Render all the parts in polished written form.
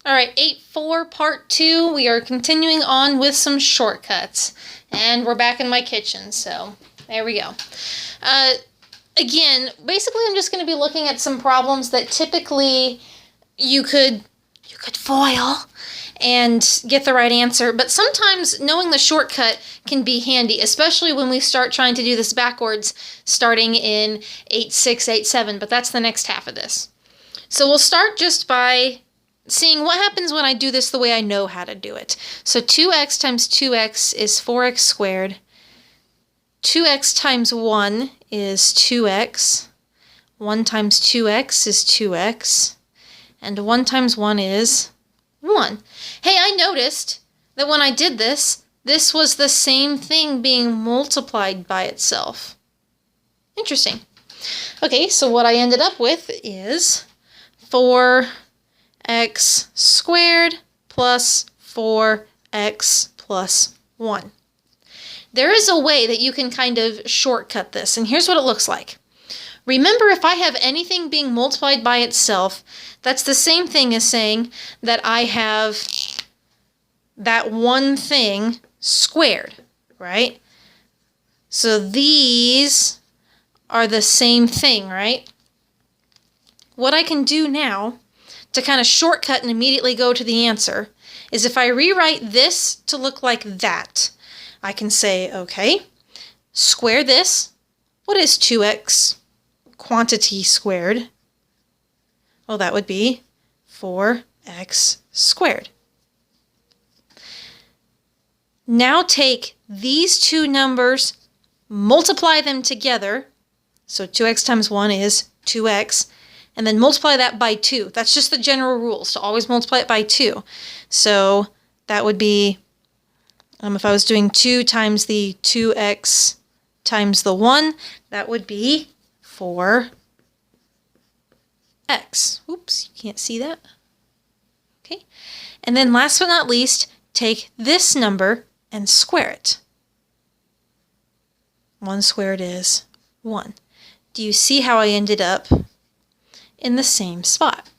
All right, 8-4 part 2. We are continuing on with some shortcuts. And we're back in my kitchen, so there we go. Again, basically I'm just going to be looking at some problems that typically you could foil and get the right answer. But sometimes knowing the shortcut can be handy, especially when we start trying to do this backwards, starting in 8-6, 8-7. But that's the next half of this. So we'll start just by seeing what happens when I do this the way I know how to do it. So 2x times 2x is 4x squared. 2x times 1 is 2x. 1 times 2x is 2x. And 1 times 1 is 1. Hey, I noticed that when I did this, this was the same thing being multiplied by itself. Interesting. Okay, so what I ended up with is 4x squared plus 4x plus 1. There is a way that you can kind of shortcut this, and here's what it looks like. Remember, if I have anything being multiplied by itself, that's the same thing as saying that I have that one thing squared, right? So these are the same thing, right? What I can do now to kind of shortcut and immediately go to the answer is if I rewrite this to look like that, I can say, okay, square this. What is 2x quantity squared? Well, that would be 4x squared. Now take these two numbers, multiply them together. So 2x times 1 is 2x. And then multiply that by 2. That's just the general rules, to always multiply it by 2. So that would be, if I was doing 2 times the 2x times the 1, that would be 4x. Oops, you can't see that. Okay. And then last but not least, take this number and square it. 1 squared is 1. Do you see how I ended up in the same spot?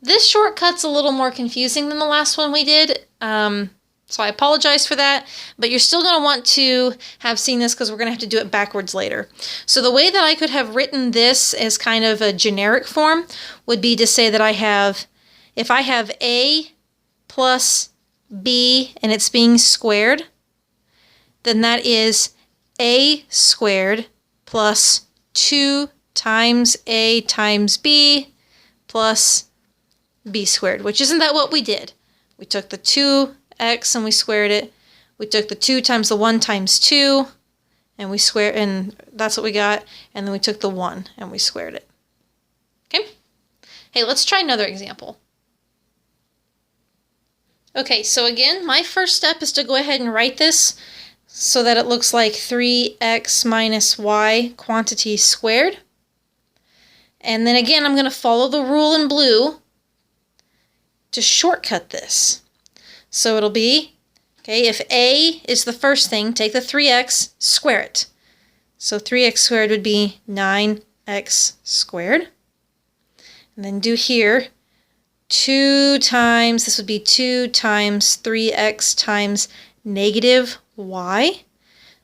This shortcut's a little more confusing than the last one we did, so I apologize for that, but you're still going to want to have seen this because we're going to have to do it backwards later. So the way that I could have written this as kind of a generic form would be to say that if I have a plus b and it's being squared, then that is a squared plus 2 times a times b plus b squared, which isn't that what we did? We took the 2x and we squared it. We took the 2 times the 1 times 2 and we squared, and that's what we got. And then we took the 1 and we squared it. Okay? Hey, let's try another example. Okay, so again, my first step is to go ahead and write this so that it looks like 3x minus y quantity squared. And then again, I'm going to follow the rule in blue to shortcut this. So it'll be, okay, if a is the first thing, take the 3x, square it. So 3x squared would be 9x squared. And then do here, 2 times, this would be 2 times 3x times negative y.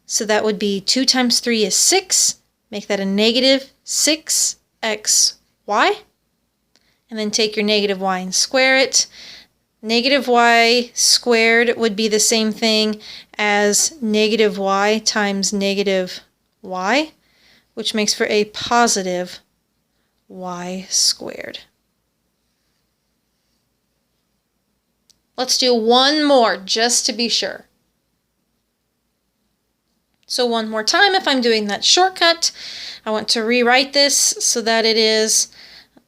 So that would be 2 times 3 is 6. Make that a negative 6xy. And then take your negative y and square it. Negative y squared would be the same thing as negative y times negative y, which makes for a positive y squared. Let's do one more just to be sure. So one more time, if I'm doing that shortcut, I want to rewrite this so that it is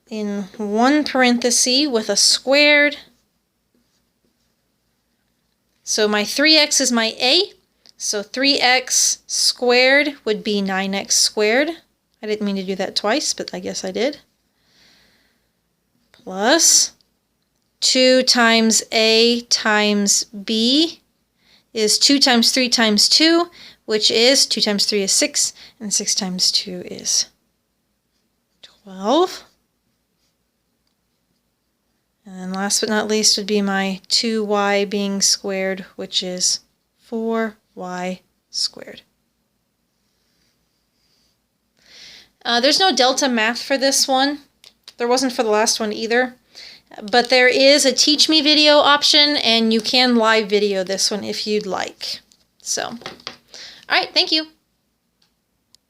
in one parenthesis with a squared. So my 3x is my a, so 3x squared would be 9x squared. I didn't mean to do that twice, but I guess I did. Plus 2 times a times b is 2 times 3 times 2, which is 2 times 3 is 6, and 6 times 2 is 12. And last but not least would be my 2y being squared, which is 4y squared. There's no delta math for this one. There wasn't for the last one either. But there is a teach me video option, and you can live video this one if you'd like. So, all right, thank you.